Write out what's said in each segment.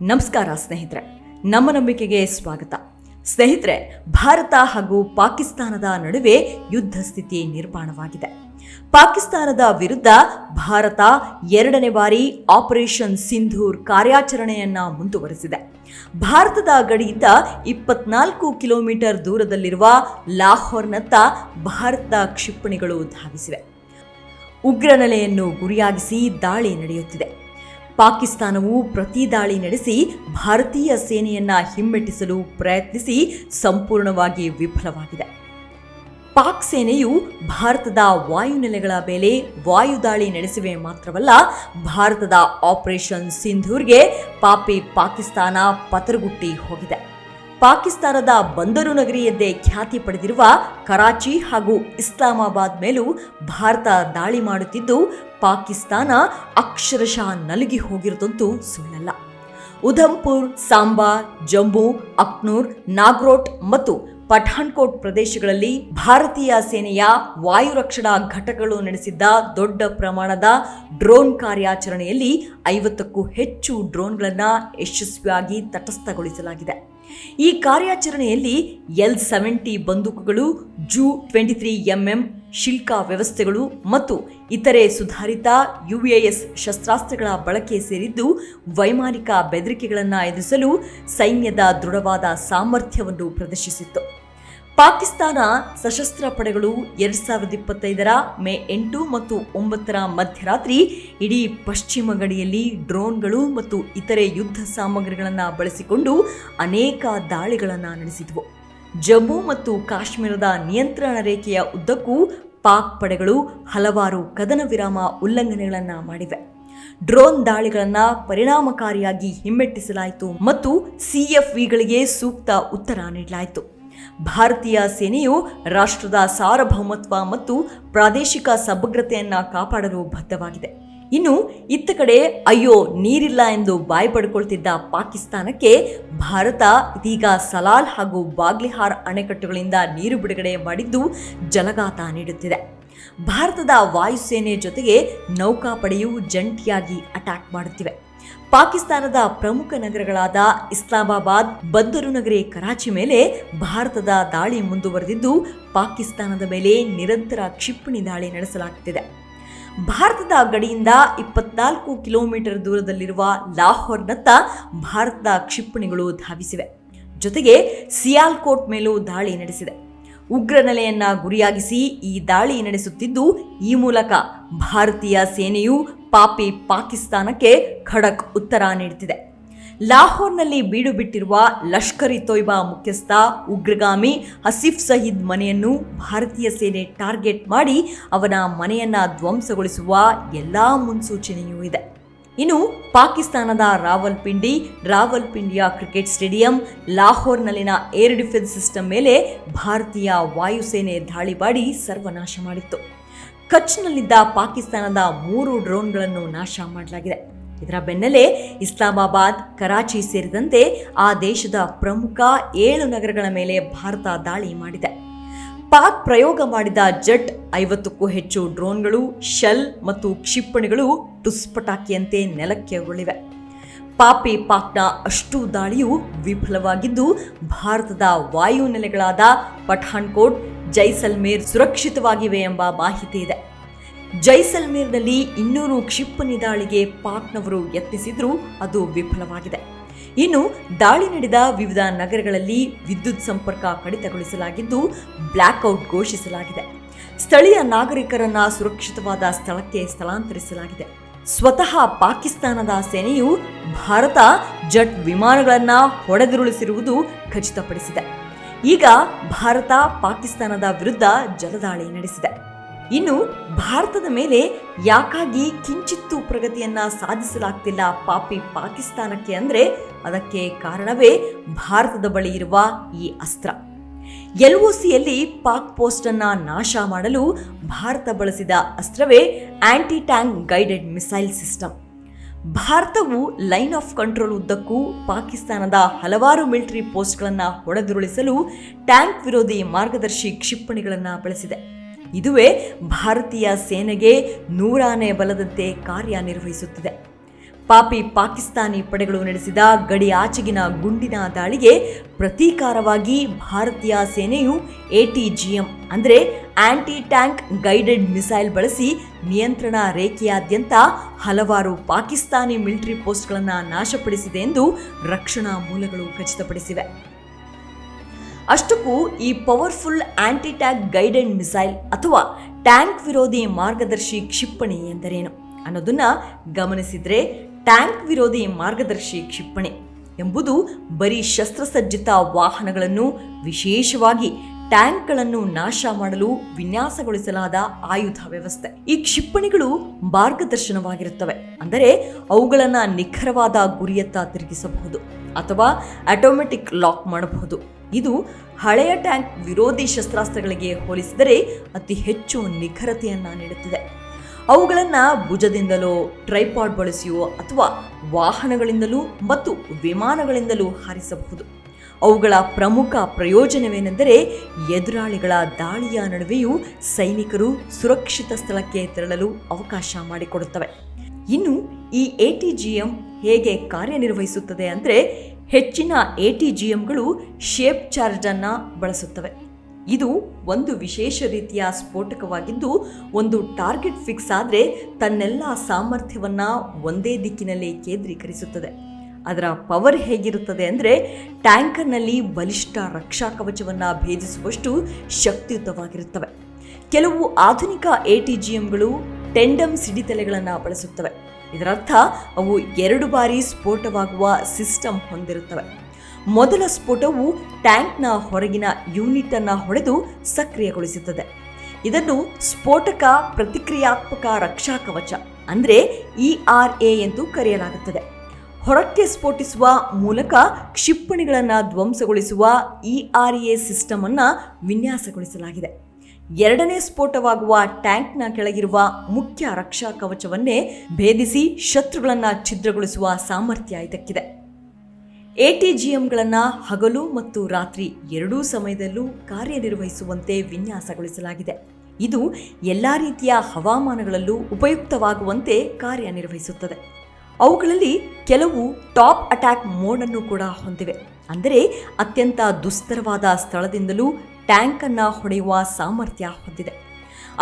ನಮಸ್ಕಾರ ಸ್ನೇಹಿತರೆ, ನಮ್ಮ ನಂಬಿಕೆಗೆ ಸ್ವಾಗತ. ಸ್ನೇಹಿತರೆ, ಭಾರತ ಹಾಗೂ ಪಾಕಿಸ್ತಾನದ ನಡುವೆ ಯುದ್ಧ ಸ್ಥಿತಿ ನಿರ್ಮಾಣವಾಗಿದೆ. ಪಾಕಿಸ್ತಾನದ ವಿರುದ್ಧ ಭಾರತ ಎರಡನೇ ಬಾರಿ ಆಪರೇಷನ್ ಸಿಂಧೂರ್ ಕಾರ್ಯಾಚರಣೆಯನ್ನ ಮುಂದುವರೆಸಿದೆ. ಭಾರತದ ಗಡಿಯಿಂದ 24 ಕಿಲೋಮೀಟರ್ ದೂರದಲ್ಲಿರುವ ಲಾಹೋರ್ನತ್ತ ಭಾರತದ ಕ್ಷಿಪಣಿಗಳು ಧಾವಿಸಿವೆ. ಉಗ್ರ ನೆಲೆಯನ್ನು ಗುರಿಯಾಗಿಸಿ ದಾಳಿ ನಡೆಯುತ್ತಿದೆ. ಪಾಕಿಸ್ತಾನವು ಪ್ರತಿ ದಾಳಿ ನಡೆಸಿ ಭಾರತೀಯ ಸೇನೆಯನ್ನ ಹಿಮ್ಮೆಟ್ಟಿಸಲು ಪ್ರಯತ್ನಿಸಿ ಸಂಪೂರ್ಣವಾಗಿ ವಿಫಲವಾಗಿದೆ. ಪಾಕ್ ಸೇನೆಯು ಭಾರತದ ವಾಯುನೆಲೆಗಳ ಮೇಲೆ ವಾಯುದಾಳಿ ನಡೆಸಿವೆ ಮಾತ್ರವಲ್ಲ, ಭಾರತದ ಆಪರೇಷನ್ ಸಿಂಧೂರ್ಗೆ ಪಾಕಿಸ್ತಾನ ಪತರಗುಟ್ಟಿ ಹೋಗಿದೆ. ಪಾಕಿಸ್ತಾನದ ಬಂದರು ನಗರಿ ಎಂದೇ ಖ್ಯಾತಿ ಪಡೆದಿರುವ ಕರಾಚಿ ಹಾಗೂ ಇಸ್ಲಾಮಾಬಾದ್ ಮೇಲೂ ಭಾರತ ದಾಳಿ ಮಾಡುತ್ತಿದ್ದು, ಪಾಕಿಸ್ತಾನ ಅಕ್ಷರಶಃ ನಲುಗಿ ಹೋಗಿರುವುದಂತೂ ಸುಳ್ಳಲ್ಲ. ಉಧಂಪುರ್, ಸಾಂಬಾ, ಜಮ್ಮು, ಅಖ್ನೂರ್, ನಾಗ್ರೋಟ್ ಮತ್ತು ಪಠಾನ್ಕೋಟ್ ಪ್ರದೇಶಗಳಲ್ಲಿ ಭಾರತೀಯ ಸೇನೆಯ ವಾಯು ರಕ್ಷಣಾ ಘಟಕಗಳು ನಡೆಸಿದ್ದ ದೊಡ್ಡ ಪ್ರಮಾಣದ ಡ್ರೋನ್ ಕಾರ್ಯಾಚರಣೆಯಲ್ಲಿ 50ಕ್ಕೂ ಹೆಚ್ಚು ಡ್ರೋನ್ಗಳನ್ನು ಯಶಸ್ವಿಯಾಗಿ ತಟಸ್ಥಗೊಳಿಸಲಾಗಿದೆ. ಈ ಕಾರ್ಯಾಚರಣೆಯಲ್ಲಿ L-70 ಬಂದೂಕುಗಳು, Ju-23mm ಶಿಲ್ಕಾ ವ್ಯವಸ್ಥೆಗಳು ಮತ್ತು ಇತರೆ ಸುಧಾರಿತ UAS ಶಸ್ತ್ರಾಸ್ತ್ರಗಳ ಬಳಕೆ ಸೇರಿದ್ದು, ವೈಮಾನಿಕ ಬೆದರಿಕೆಗಳನ್ನು ಎದುರಿಸಲು ಸೈನ್ಯದ ದೃಢವಾದ ಸಾಮರ್ಥ್ಯವನ್ನು ಪ್ರದರ್ಶಿಸಿತ್ತು. ಪಾಕಿಸ್ತಾನ ಸಶಸ್ತ್ರ ಪಡೆಗಳು 2025 ಮೇ 8 ಮತ್ತು 9 ಮಧ್ಯರಾತ್ರಿ ಇಡೀ ಪಶ್ಚಿಮ ಗಡಿಯಲ್ಲಿ ಡ್ರೋನ್ಗಳು ಮತ್ತು ಇತರೆ ಯುದ್ಧ ಸಾಮಗ್ರಿಗಳನ್ನು ಬಳಸಿಕೊಂಡು ಅನೇಕ ದಾಳಿಗಳನ್ನು ನಡೆಸಿದವು. ಜಮ್ಮು ಮತ್ತು ಕಾಶ್ಮೀರದ ನಿಯಂತ್ರಣ ರೇಖೆಯ ಉದ್ದಕ್ಕೂ ಪಾಕ್ ಪಡೆಗಳು ಹಲವಾರು ಕದನ ವಿರಾಮ ಉಲ್ಲಂಘನೆಗಳನ್ನು ಮಾಡಿವೆ. ಡ್ರೋನ್ ದಾಳಿಗಳನ್ನು ಪರಿಣಾಮಕಾರಿಯಾಗಿ ಹಿಮ್ಮೆಟ್ಟಿಸಲಾಯಿತು ಮತ್ತು CFVಗಳಿಗೆ ಸೂಕ್ತ ಉತ್ತರ ನೀಡಲಾಯಿತು. ಭಾರತೀಯ ಸೇನೆಯು ರಾಷ್ಟ್ರದ ಸಾರ್ವಭೌಮತ್ವ ಮತ್ತು ಪ್ರಾದೇಶಿಕ ಸಮಗ್ರತೆಯನ್ನು ಕಾಪಾಡಲು ಬದ್ಧವಾಗಿದೆ. ಇನ್ನು ಇತ್ತ ಕಡೆ ಅಯ್ಯೋ ನೀರಿಲ್ಲ ಎಂದು ಬಾಯಿ ಪಡ್ಕೊಳ್ತಿದ್ದ ಪಾಕಿಸ್ತಾನಕ್ಕೆ ಭಾರತ ಇದೀಗ ಸಲಾಲ್ ಹಾಗೂ ಬಾಗ್ಲಿಹಾರ್ ಅಣೆಕಟ್ಟುಗಳಿಂದ ನೀರು ಬಿಡುಗಡೆ ಮಾಡಿದ್ದು ಜಲಗಾತ ನೀಡುತ್ತಿದೆ. ಭಾರತದ ವಾಯುಸೇನೆ ಜೊತೆಗೆ ನೌಕಾಪಡೆಯು ಜಂಟಿಯಾಗಿ ಅಟ್ಯಾಕ್ ಮಾಡುತ್ತಿವೆ. ಪಾಕಿಸ್ತಾನದ ಪ್ರಮುಖ ನಗರಗಳಾದ ಇಸ್ಲಾಮಾಬಾದ್, ಬಂದರು ನಗರಿ ಕರಾಚಿ ಮೇಲೆ ಭಾರತದ ದಾಳಿ ಮುಂದುವರೆದಿದ್ದು, ಪಾಕಿಸ್ತಾನದ ಮೇಲೆ ನಿರಂತರ ಕ್ಷಿಪಣಿ ದಾಳಿ ನಡೆಸಲಾಗುತ್ತಿದೆ. ಭಾರತದ ಗಡಿಯಿಂದ 24 ಕಿಲೋಮೀಟರ್ ದೂರದಲ್ಲಿರುವ ಲಾಹೋರ್ನತ್ತ ಭಾರತದ ಕ್ಷಿಪಣಿಗಳು ಧಾವಿಸಿವೆ. ಜೊತೆಗೆ ಸಿಯಾಲ್ಕೋಟ್ ಮೇಲೂ ದಾಳಿ ನಡೆಸಿದೆ. ಉಗ್ರ ನೆಲೆಯನ್ನ ಗುರಿಯಾಗಿಸಿ ಈ ದಾಳಿ ನಡೆಸುತ್ತಿದ್ದು, ಈ ಮೂಲಕ ಭಾರತೀಯ ಸೇನೆಯು ಪಾಕಿಸ್ತಾನಕ್ಕೆ ಖಡಕ್ ಉತ್ತರ ನೀಡುತ್ತಿದೆ. ಲಾಹೋರ್ನಲ್ಲಿ ಬೀಡು ಬಿಟ್ಟಿರುವ ಲಷ್ಕರ್ ಇ ತೊಯ್ಬಾ ಮುಖ್ಯಸ್ಥ ಉಗ್ರಗಾಮಿ ಹಸೀಫ್ ಸಯೀದ್ ಮನೆಯನ್ನು ಭಾರತೀಯ ಸೇನೆ ಟಾರ್ಗೆಟ್ ಮಾಡಿ ಅವನ ಮನೆಯನ್ನ ಧ್ವಂಸಗೊಳಿಸುವ ಎಲ್ಲಾ ಮುನ್ಸೂಚನೆಯೂ ಇದೆ. ಇನ್ನು ಪಾಕಿಸ್ತಾನದ ರಾವಲ್ಪಿಂಡಿಯ ಕ್ರಿಕೆಟ್ ಸ್ಟೇಡಿಯಂ, ಲಾಹೋರ್ನಲ್ಲಿನ ಏರ್ ಡಿಫೆನ್ಸ್ ಸಿಸ್ಟಮ್ ಮೇಲೆ ಭಾರತೀಯ ವಾಯುಸೇನೆ ದಾಳಿ ಮಾಡಿ ಸರ್ವನಾಶ ಮಾಡಿತ್ತು. ಕಚ್ನಲ್ಲಿದ್ದ ಪಾಕಿಸ್ತಾನದ 3 ಡ್ರೋನ್ಗಳನ್ನು ನಾಶ ಮಾಡಲಾಗಿದೆ. ಇದರ ಬೆನ್ನಲ್ಲೇ ಇಸ್ಲಾಮಾಬಾದ್, ಕರಾಚಿ ಸೇರಿದಂತೆ ಆ ದೇಶದ ಪ್ರಮುಖ 7 ನಗರಗಳ ಮೇಲೆ ಭಾರತ ದಾಳಿ ಮಾಡಿದೆ. ಪಾಕ್ ಪ್ರಯೋಗ ಮಾಡಿದ ಜೆಟ್ 50ಕ್ಕೂ ಹೆಚ್ಚು ಡ್ರೋನ್ಗಳು, ಶೆಲ್ ಮತ್ತು ಕ್ಷಿಪಣಿಗಳು ಟುಸ್ಪಟಾಕಿಯಂತೆ ನೆಲಕ್ಕೆ ಉರುಳಿವೆ. ಪಾಕ್ನ ಅಷ್ಟು ದಾಳಿಯು ವಿಫಲವಾಗಿದ್ದು, ಭಾರತದ ವಾಯುನೆಲೆಗಳಾದ ಪಠಾನ್ಕೋಟ್, ಜೈಸಲ್ಮೇರ್ ಸುರಕ್ಷಿತವಾಗಿವೆ ಎಂಬ ಮಾಹಿತಿ ಇದೆ. ಜೈಸಲ್ಮೇರ್ನಲ್ಲಿ 200 ಕ್ಷಿಪಣಿ ದಾಳಿಗೆ ಪಾಕ್ನವರು ಯತ್ನಿಸಿದ್ರೂ ಅದು ವಿಫಲವಾಗಿದೆ. ಇನ್ನು ದಾಳಿ ನಡೆದ ವಿವಿಧ ನಗರಗಳಲ್ಲಿ ವಿದ್ಯುತ್ ಸಂಪರ್ಕ ಕಡಿತಗೊಳಿಸಲಾಗಿದ್ದು, ಬ್ಲ್ಯಾಕ್ಔಟ್ ಘೋಷಿಸಲಾಗಿದೆ. ಸ್ಥಳೀಯ ನಾಗರಿಕರನ್ನ ಸುರಕ್ಷಿತವಾದ ಸ್ಥಳಕ್ಕೆ ಸ್ಥಳಾಂತರಿಸಲಾಗಿದೆ. ಸ್ವತಃ ಪಾಕಿಸ್ತಾನದ ಸೇನೆಯು ಭಾರತ ಜೆಟ್ ವಿಮಾನಗಳನ್ನು ಹೊಡೆದುರುಳಿಸಿರುವುದು ಖಚಿತಪಡಿಸಿದೆ. ಈಗ ಭಾರತ ಪಾಕಿಸ್ತಾನದ ವಿರುದ್ಧ ಜಲದಾಳಿ ನಡೆಸಿದೆ. ಇನ್ನು ಭಾರತದ ಮೇಲೆ ಯಾಕಾಗಿ ಕಿಂಚಿತ್ತೂ ಪ್ರಗತಿಯನ್ನ ಸಾಧಿಸಲಾಗ್ತಿಲ್ಲ ಪಾಕಿಸ್ತಾನಕ್ಕೆ ಅಂದ್ರೆ ಅದಕ್ಕೆ ಕಾರಣವೇ ಭಾರತದ ಬಳಿ ಇರುವ ಈ ಅಸ್ತ್ರ. LOCಯಲ್ಲಿ ಪಾಕ್ ಪೋಸ್ಟ್ ಅನ್ನ ನಾಶ ಮಾಡಲು ಭಾರತ ಬಳಸಿದ ಅಸ್ತ್ರವೇ anti tank guided missile system. ಭಾರತವು ಲೈನ್ ಆಫ್ ಕಂಟ್ರೋಲ್ ಉದ್ದಕ್ಕೂ ಪಾಕಿಸ್ತಾನದ ಹಲವಾರು ಮಿಲಿಟರಿ ಪೋಸ್ಟ್ಗಳನ್ನು ಹೊಡೆದುರುಳಿಸಲು ಟ್ಯಾಂಕ್ ವಿರೋಧಿ ಮಾರ್ಗದರ್ಶಿ ಕ್ಷಿಪಣಿಗಳನ್ನು ಬಳಸಿದೆ. ಇದುವೇ ಭಾರತೀಯ ಸೇನೆಗೆ 100 ಆನೆ ಬಲದಂತೆ ಕಾರ್ಯನಿರ್ವಹಿಸುತ್ತಿದೆ. ಪಾಪಿ ಪಾಕಿಸ್ತಾನಿ ಪಡೆಗಳು ನಡೆಸಿದ ಗಡಿ ಆಚೆಗಿನ ಗುಂಡಿನ ದಾಳಿಗೆ ಪ್ರತೀಕಾರವಾಗಿ ಭಾರತೀಯ ಸೇನೆಯು ATGM ಅಂದರೆ ಆಂಟಿ ಟ್ಯಾಂಕ್ ಗೈಡೆಡ್ ಮಿಸೈಲ್ ಬಳಸಿ ನಿಯಂತ್ರಣ ರೇಖೆಯಾದ್ಯಂತ ಹಲವಾರು ಪಾಕಿಸ್ತಾನಿ ಮಿಲಿಟರಿ ಪೋಸ್ಟ್ಗಳನ್ನು ನಾಶಪಡಿಸಿದೆ ಎಂದು ರಕ್ಷಣಾ ಮೂಲಗಳು ಖಚಿತಪಡಿಸಿವೆ. ಅಷ್ಟಕ್ಕೂ ಈ powerful aunty tank guided missile ಅಥವಾ ಟ್ಯಾಂಕ್ ವಿರೋಧಿ ಮಾರ್ಗದರ್ಶಿ ಕ್ಷಿಪಣಿ ಎಂದರೇನು ಅನ್ನೋದನ್ನ ಗಮನಿಸಿದ್ರೆ, ಟ್ಯಾಂಕ್ ವಿರೋಧಿ ಮಾರ್ಗದರ್ಶಿ ಕ್ಷಿಪಣಿ ಎಂಬುದು ಬರೀ ಶಸ್ತ್ರಸಜ್ಜಿತ ವಾಹನಗಳನ್ನು, ವಿಶೇಷವಾಗಿ ಟ್ಯಾಂಕ್ಗಳನ್ನು ನಾಶ ಮಾಡಲು ವಿನ್ಯಾಸಗೊಳಿಸಲಾದ ಆಯುಧ ವ್ಯವಸ್ಥೆ. ಈ ಕ್ಷಿಪಣಿಗಳು ಮಾರ್ಗದರ್ಶನವಾಗಿರುತ್ತವೆ, ಅಂದರೆ ಅವುಗಳನ್ನು ನಿಖರವಾದ ಗುರಿಯತ್ತ ತಿರುಗಿಸಬಹುದು ಅಥವಾ ಆಟೋಮೆಟಿಕ್ ಲಾಕ್ ಮಾಡಬಹುದು. ಇದು ಹಳೆಯ ಟ್ಯಾಂಕ್ ವಿರೋಧಿ ಶಸ್ತ್ರಾಸ್ತ್ರಗಳಿಗೆ ಹೋಲಿಸಿದರೆ ಅತಿ ಹೆಚ್ಚು ನಿಖರತೆಯನ್ನು ನೀಡುತ್ತದೆ. ಅವುಗಳನ್ನು ಭುಜದಿಂದಲೋ, ಟ್ರೈಪಾಡ್ ಬಳಸಿಯೋ ಅಥವಾ ವಾಹನಗಳಿಂದಲೂ ಮತ್ತು ವಿಮಾನಗಳಿಂದಲೂ ಹಾರಿಸಬಹುದು. ಅವುಗಳ ಪ್ರಮುಖ ಪ್ರಯೋಜನವೇನೆಂದರೆ, ಎದುರಾಳಿಗಳ ದಾಳಿಯ ನಡುವೆಯೂ ಸೈನಿಕರು ಸುರಕ್ಷಿತ ಸ್ಥಳಕ್ಕೆ ತೆರಳಲು ಅವಕಾಶ ಮಾಡಿಕೊಡುತ್ತವೆ. ಇನ್ನು ಈ ATGM ಹೇಗೆ ಕಾರ್ಯನಿರ್ವಹಿಸುತ್ತದೆ ಅಂದರೆ, ಹೆಚ್ಚಿನ ATGMಗಳು ಶೇಪ್ ಚಾರ್ಜನ್ನು ಬಳಸುತ್ತವೆ. ಇದು ಒಂದು ವಿಶೇಷ ರೀತಿಯ ಸ್ಫೋಟಕವಾಗಿದ್ದು, ಒಂದು ಟಾರ್ಗೆಟ್ ಫಿಕ್ಸ್ ಆದರೆ ತನ್ನೆಲ್ಲ ಸಾಮರ್ಥ್ಯವನ್ನು ಒಂದೇ ದಿಕ್ಕಿನಲ್ಲಿ ಕೇಂದ್ರೀಕರಿಸುತ್ತದೆ. ಅದರ ಪವರ್ ಹೇಗಿರುತ್ತದೆ ಅಂದರೆ, ಟ್ಯಾಂಕರ್ನಲ್ಲಿ ಬಲಿಷ್ಠ ರಕ್ಷಾ ಕವಚವನ್ನು ಭೇದಿಸುವಷ್ಟು ಶಕ್ತಿಯುತವಾಗಿರುತ್ತವೆ. ಕೆಲವು ಆಧುನಿಕ ATGMಗಳು ಟೆಂಡಮ್ ಸಿಡಿತಲೆಗಳನ್ನು ಬಳಸುತ್ತವೆ. ಇದರರ್ಥ ಅವು 2 ಬಾರಿ ಸ್ಫೋಟವಾಗುವ ಸಿಸ್ಟಮ್ ಹೊಂದಿರುತ್ತವೆ. ಮೊದಲ ಸ್ಫೋಟವು ಟ್ಯಾಂಕ್ನ ಹೊರಗಿನ ಯೂನಿಟ್ ಅನ್ನು ಹೊಡೆದು ಸಕ್ರಿಯಗೊಳಿಸುತ್ತದೆ. ಇದನ್ನು ಸ್ಫೋಟಕ ಪ್ರತಿಕ್ರಿಯಾತ್ಮಕ ರಕ್ಷಾ ಕವಚ ಅಂದರೆ ERA ಎಂದು ಕರೆಯಲಾಗುತ್ತದೆ. ಹೊರಕ್ಕೆ ಸ್ಫೋಟಿಸುವ ಮೂಲಕ ಕ್ಷಿಪಣಿಗಳನ್ನು ಧ್ವಂಸಗೊಳಿಸುವ ERA ಸಿಸ್ಟಮ್ ಅನ್ನು ವಿನ್ಯಾಸಗೊಳಿಸಲಾಗಿದೆ. ಎರಡನೇ ಸ್ಫೋಟವಾಗುವ ಟ್ಯಾಂಕ್ನ ಕೆಳಗಿರುವ ಮುಖ್ಯ ರಕ್ಷಾ ಕವಚವನ್ನೇ ಭೇದಿಸಿ ಶತ್ರುಗಳನ್ನು ಛಿದ್ರಗೊಳಿಸುವ ಸಾಮರ್ಥ್ಯ ಇದಕ್ಕಿದೆ. ATGMಗಳನ್ನು ಹಗಲು ಮತ್ತು ರಾತ್ರಿ ಎರಡೂ ಸಮಯದಲ್ಲೂ ಕಾರ್ಯನಿರ್ವಹಿಸುವಂತೆ ವಿನ್ಯಾಸಗೊಳಿಸಲಾಗಿದೆ. ಇದು ಎಲ್ಲ ರೀತಿಯ ಹವಾಮಾನಗಳಲ್ಲೂ ಉಪಯುಕ್ತವಾಗುವಂತೆ ಕಾರ್ಯನಿರ್ವಹಿಸುತ್ತದೆ. ಅವುಗಳಲ್ಲಿ ಕೆಲವು ಟಾಪ್ ಅಟ್ಯಾಕ್ ಮೋಡ್ ಅನ್ನು ಕೂಡ ಹೊಂದಿವೆ, ಅಂದರೆ ಅತ್ಯಂತ ದುಸ್ತರವಾದ ಸ್ಥಳದಿಂದಲೂ ಟ್ಯಾಂಕ್ ಅನ್ನು ಹೊಡೆಯುವ ಸಾಮರ್ಥ್ಯ ಹೊಂದಿದೆ.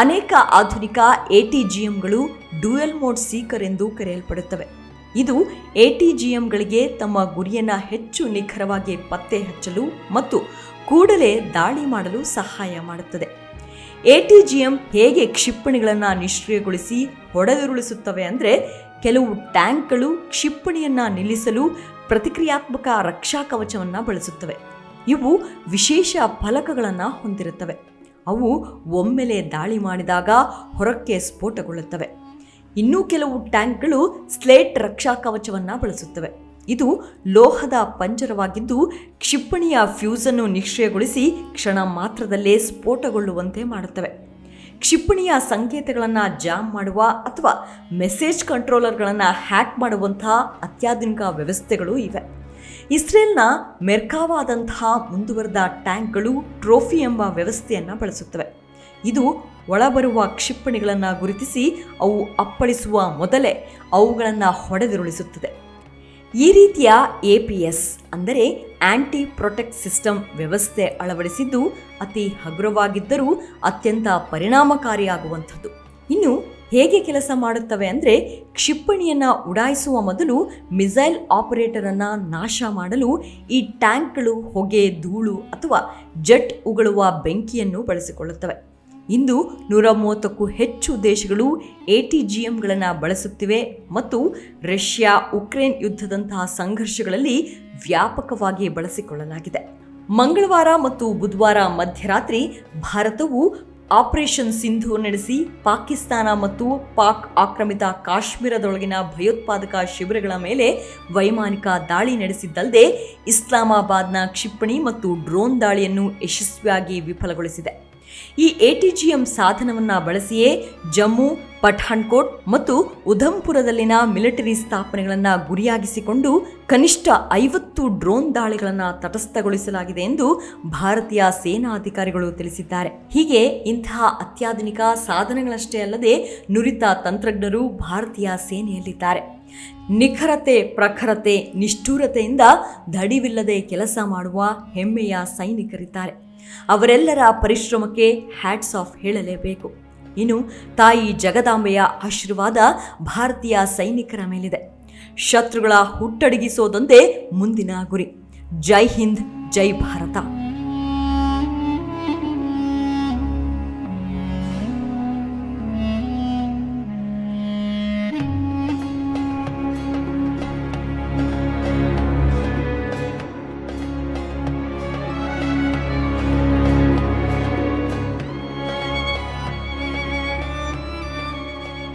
ಅನೇಕ ಆಧುನಿಕ ATGMಗಳು ಡ್ಯುಯಲ್ ಮೋಡ್ ಸೀಕರ್ ಎಂದು ಕರೆಯಲ್ಪಡುತ್ತವೆ. ಇದು ATGMಗಳಿಗೆ ತಮ್ಮ ಗುರಿಯನ್ನು ಹೆಚ್ಚು ನಿಖರವಾಗಿ ಪತ್ತೆ ಹಚ್ಚಲು ಮತ್ತು ಕೂಡಲೇ ದಾಳಿ ಮಾಡಲು ಸಹಾಯ ಮಾಡುತ್ತದೆ. ATGM ಹೇಗೆ ಕ್ಷಿಪಣಿಗಳನ್ನು ನಿಷ್ಕ್ರಿಯಗೊಳಿಸಿ ಹೊಡೆದುರುಳಿಸುತ್ತವೆ ಅಂದರೆ, ಕೆಲವು ಟ್ಯಾಂಕ್ಗಳು ಕ್ಷಿಪಣಿಯನ್ನು ನಿಲ್ಲಿಸಲು ಪ್ರತಿಕ್ರಿಯಾತ್ಮಕ ರಕ್ಷಾ ಕವಚವನ್ನು ಬಳಸುತ್ತವೆ. ಇವು ವಿಶೇಷ ಫಲಕಗಳನ್ನು ಹೊಂದಿರುತ್ತವೆ. ಅವು ಒಮ್ಮೆಲೆ ದಾಳಿ ಮಾಡಿದಾಗ ಹೊರಕ್ಕೆ ಸ್ಫೋಟಗೊಳ್ಳುತ್ತವೆ. ಇನ್ನೂ ಕೆಲವು ಟ್ಯಾಂಕ್ಗಳು ಸ್ಲೇಟ್ ರಕ್ಷಾ ಕವಚವನ್ನು ಬಳಸುತ್ತವೆ. ಇದು ಲೋಹದ ಪಂಜರವಾಗಿದ್ದು ಕ್ಷಿಪಣಿಯ ಫ್ಯೂಸನ್ನು ನಿಷ್ಕ್ರಿಯಗೊಳಿಸಿ ಕ್ಷಣ ಮಾತ್ರದಲ್ಲೇ ಸ್ಫೋಟಗೊಳ್ಳುವಂತೆ ಮಾಡುತ್ತವೆ. ಕ್ಷಿಪಣಿಯ ಸಂಕೇತಗಳನ್ನು ಜಾಮ್ ಮಾಡುವ ಅಥವಾ ಮೆಸೇಜ್ ಕಂಟ್ರೋಲರ್ಗಳನ್ನು ಹ್ಯಾಕ್ ಮಾಡುವಂತಹ ಅತ್ಯಾಧುನಿಕ ವ್ಯವಸ್ಥೆಗಳು ಇವೆ. ಇಸ್ರೇಲ್ನ ಮೆರ್ಕಾವಾದಂತಹ ಮುಂದುವರೆದ ಟ್ಯಾಂಕ್ಗಳು ಟ್ರೋಫಿ ಎಂಬ ವ್ಯವಸ್ಥೆಯನ್ನು ಬಳಸುತ್ತವೆ. ಇದು ಒಳಬರುವ ಕ್ಷಿಪಣಿಗಳನ್ನು ಗುರುತಿಸಿ ಅವು ಅಪ್ಪಳಿಸುವ ಮೊದಲೇ ಅವುಗಳನ್ನು ಹೊಡೆದುರುಳಿಸುತ್ತದೆ. ಈ ರೀತಿಯ APS ಅಂದರೆ ಆಂಟಿ ಪ್ರೊಟೆಕ್ಟ್ ಸಿಸ್ಟಮ್ ವ್ಯವಸ್ಥೆ ಅಳವಡಿಸಿದ್ದು ಅತಿ ಹಗುರವಾಗಿದ್ದರೂ ಅತ್ಯಂತ ಪರಿಣಾಮಕಾರಿಯಾಗುವಂಥದ್ದು. ಇನ್ನು ಹೇಗೆ ಕೆಲಸ ಮಾಡುತ್ತವೆ ಅಂದರೆ, ಕ್ಷಿಪಣಿಯನ್ನು ಉಡಾಯಿಸುವ ಮೊದಲು ಮಿಸೈಲ್ ಆಪರೇಟರನ್ನು ನಾಶ ಮಾಡಲು ಈ ಟ್ಯಾಂಕ್ಗಳು ಹೊಗೆ, ಧೂಳು ಅಥವಾ ಜೆಟ್ ಉಗುಳುವ ಬೆಂಕಿಯನ್ನು ಬಳಸಿಕೊಳ್ಳುತ್ತವೆ. ಇಂದು 130ಕ್ಕೂ ಹೆಚ್ಚು ದೇಶಗಳು ATGMಗಳನ್ನು ಬಳಸುತ್ತಿವೆ ಮತ್ತು ರಷ್ಯಾ ಉಕ್ರೇನ್ ಯುದ್ಧದಂತಹ ಸಂಘರ್ಷಗಳಲ್ಲಿ ವ್ಯಾಪಕವಾಗಿ ಬಳಸಿಕೊಳ್ಳಲಾಗಿದೆ. ಮಂಗಳವಾರ ಮತ್ತು ಬುಧವಾರ ಮಧ್ಯರಾತ್ರಿ ಭಾರತವು ಆಪರೇಷನ್ ಸಿಂಧು ನಡೆಸಿ ಪಾಕಿಸ್ತಾನ ಮತ್ತು ಪಾಕ್ ಆಕ್ರಮಿತ ಕಾಶ್ಮೀರದೊಳಗಿನ ಭಯೋತ್ಪಾದಕ ಶಿಬಿರಗಳ ಮೇಲೆ ವೈಮಾನಿಕ ದಾಳಿ ನಡೆಸಿದ್ದಲ್ಲದೆ ಇಸ್ಲಾಮಾಬಾದ್ನ ಕ್ಷಿಪಣಿ ಮತ್ತು ಡ್ರೋನ್ ದಾಳಿಯನ್ನು ಯಶಸ್ವಿಯಾಗಿ ವಿಫಲಗೊಳಿಸಿದೆ. ಈ ATGM ಸಾಧನವನ್ನು ಬಳಸಿಯೇ ಜಮ್ಮು, ಪಠಾಣ್ಕೋಟ್ ಮತ್ತು ಉಧಂಪುರದಲ್ಲಿನ ಮಿಲಿಟರಿ ಸ್ಥಾಪನೆಗಳನ್ನು ಗುರಿಯಾಗಿಸಿಕೊಂಡು ಕನಿಷ್ಠ 50 ಡ್ರೋನ್ ದಾಳಿಗಳನ್ನು ತಟಸ್ಥಗೊಳಿಸಲಾಗಿದೆ ಎಂದು ಭಾರತೀಯ ಸೇನಾ ಅಧಿಕಾರಿಗಳು ತಿಳಿಸಿದ್ದಾರೆ. ಹೀಗೆ ಇಂತಹ ಅತ್ಯಾಧುನಿಕ ಸಾಧನಗಳಷ್ಟೇ ಅಲ್ಲದೆ ನುರಿತ ತಂತ್ರಜ್ಞರು ಭಾರತೀಯ ಸೇನೆಯಲ್ಲಿದ್ದಾರೆ. ನಿಖರತೆ, ಪ್ರಖರತೆ, ನಿಷ್ಠೂರತೆಯಿಂದ ದಡಿವಿಲ್ಲದೆ ಕೆಲಸ ಮಾಡುವ ಹೆಮ್ಮೆಯ ಸೈನಿಕರಿದ್ದಾರೆ. ಅವರೆಲ್ಲರ ಪರಿಶ್ರಮಕ್ಕೆ ಹ್ಯಾಟ್ಸ್ ಆಫ್ ಹೇಳಲೇಬೇಕು. ಇನ್ನು ತಾಯಿ ಜಗದಾಂಬೆಯ ಆಶೀರ್ವಾದ ಭಾರತೀಯ ಸೈನಿಕರ ಮೇಲಿದೆ. ಶತ್ರುಗಳ ಹುಟ್ಟಡಗಿಸೋದೊಂದೇ ಮುಂದಿನ ಗುರಿ. ಜೈ ಹಿಂದ್, ಜೈ ಭಾರತ.